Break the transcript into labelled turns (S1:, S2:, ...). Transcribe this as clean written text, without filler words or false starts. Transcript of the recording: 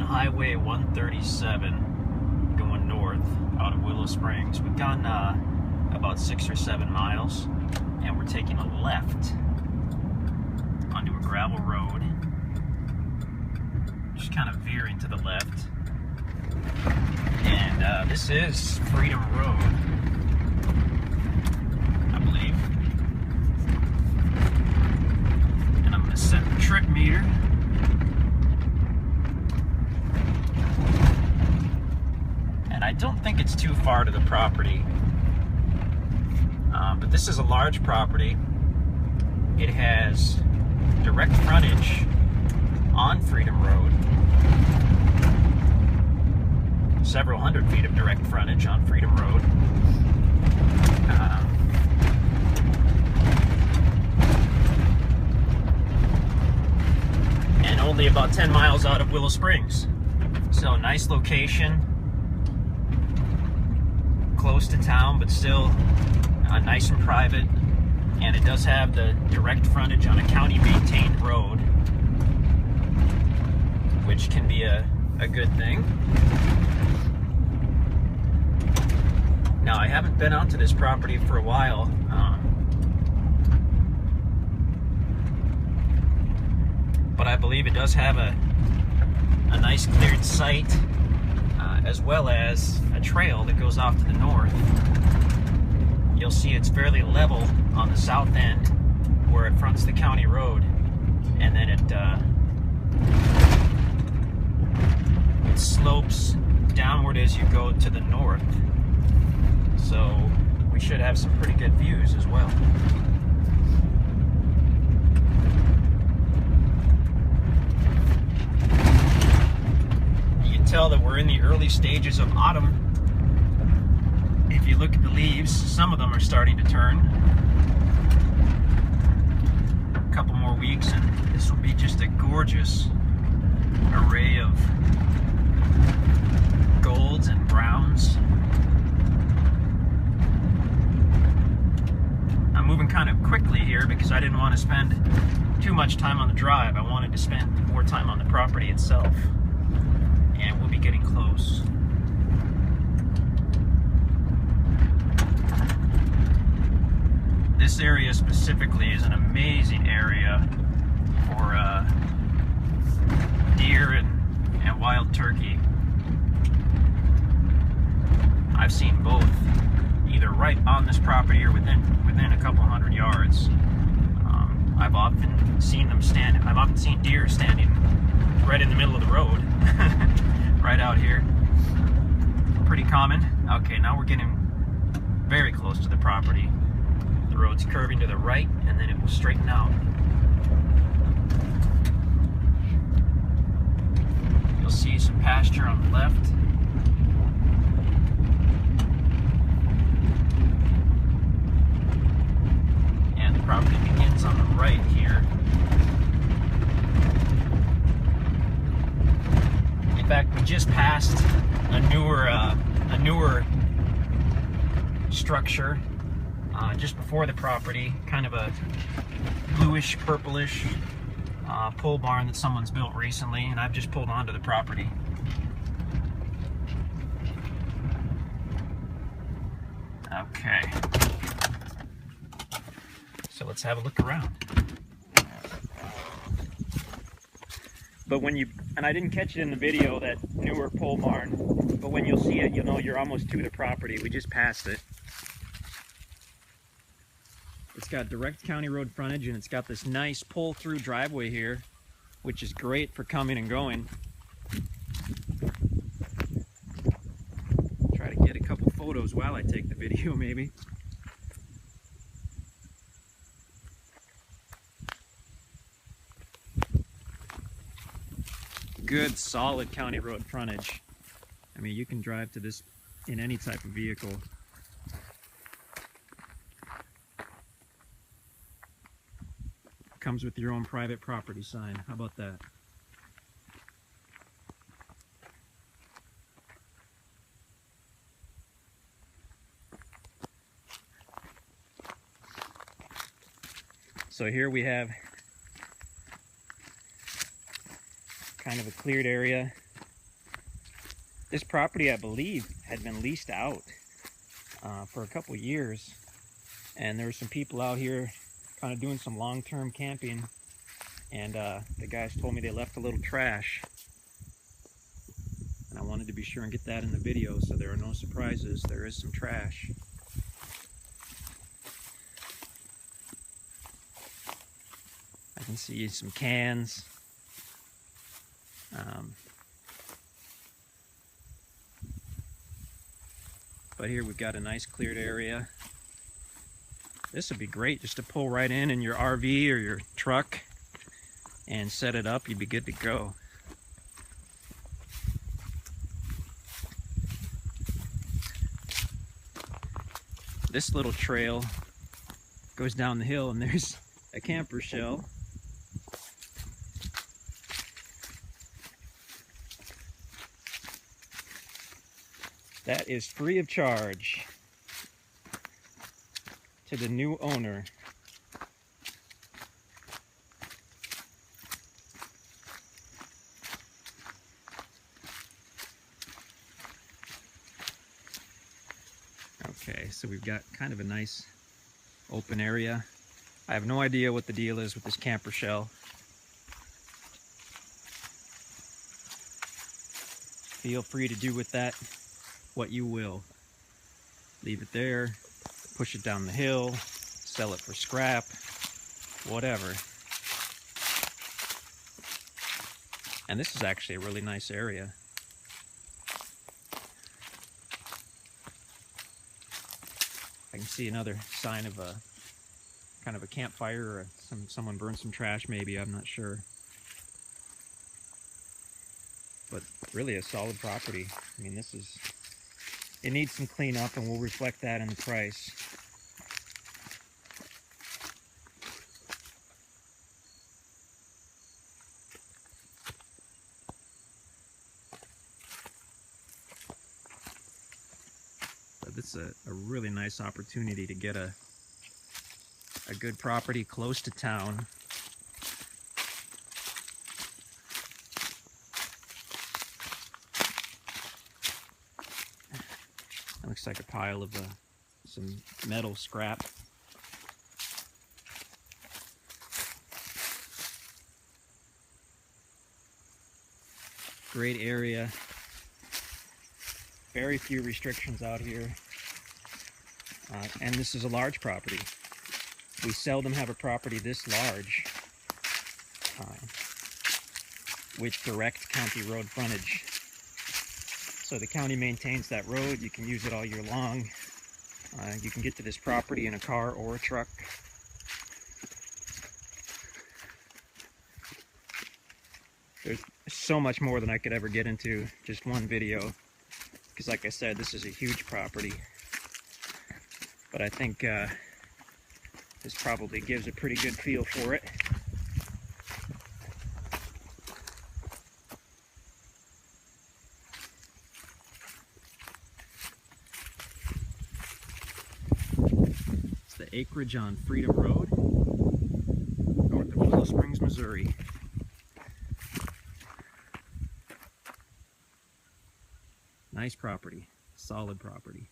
S1: on Highway 137 going north out of Willow Springs. We've gone about 6 or 7 miles, and we're taking a left onto a gravel road. Just kind of veering to the left. And this is Freedom Road, I believe. And I'm going to set the trip meter. And I don't think it's too far to the property. But this is a large property. It has direct frontage on Freedom Road. Several hundred feet of direct frontage on Freedom Road. And only about 10 miles out of Willow Springs. So nice location. Close to town, but still nice and private. And it does have the direct frontage on a county maintained road, which can be a good thing. Now, I haven't been out to this property for a while, but I believe it does have a nice cleared site, as well as a trail that goes off to the north. You'll see it's fairly level on the south end where it fronts the county road, and then it slopes downward as you go to the north. So we should have some pretty good views as well. You can tell that we're in the early stages of autumn. If you look at the leaves, some of them are starting to turn. A couple more weeks and this will be just a gorgeous array of golds and browns. I'm moving kind of quickly here because I didn't want to spend too much time on the drive. I wanted to spend more time on the property itself. And we'll be getting close. This area specifically is an amazing area for deer and wild turkey. I've seen both, either right on this property or within a couple hundred yards. I've often seen deer standing right in the middle of the road, right out here. Pretty common. Okay, now we're getting very close to the property. The road's curving to the right, and then it will straighten out. You'll see some pasture on the left. And the property begins on the right here. In fact, we just passed a newer structure just before the property, kind of a bluish, purplish pole barn that someone's built recently, and I've just pulled onto the property. Okay, so let's have a look around. But when and I didn't catch it in the video, that newer pole barn, but when you'll see it, you'll know you're almost to the property. We just passed it. It's got direct county road frontage, and it's got this nice pull-through driveway here, which is great for coming and going. Try to get a couple photos while I take the video, maybe. Good, solid county road frontage. I mean, you can drive to this in any type of vehicle. Comes with your own private property sign. How about that? So here we have kind of a cleared area This property, I believe, had been leased out for a couple years, and there were some people out here kind of doing some long-term camping, and the guys told me they left a little trash, and I wanted to be sure and get that in the video so there are no surprises. There is some trash. I can see some cans. But here we've got a nice cleared area. This would be great just to pull right in your RV or your truck and set it up. You'd be good to go. This little trail goes down the hill and there's a camper shell. That is free of charge to the new owner. Okay, so we've got kind of a nice open area. I have no idea what the deal is with this camper shell. Feel free to do with that what you will. Leave it there, push it down the hill, sell it for scrap, whatever. And this is actually a really nice area. I can see another sign of a kind of a campfire, or someone burned some trash maybe, I'm not sure. But really a solid property. I mean, it needs some cleanup, and we'll reflect that in the price. But this is a really nice opportunity to get a good property close to town. That looks like a pile of some metal scrap. Great area. Very few restrictions out here. And this is a large property. We seldom have a property this large with direct county road frontage. So the county maintains that road. You can use it all year long. You can get to this property in a car or a truck. There's so much more than I could ever get into just one video, because like I said, this is a huge property. But I think this probably gives a pretty good feel for it. It's the acreage on Freedom Road, north of Willow Springs, Missouri. Nice property, solid property.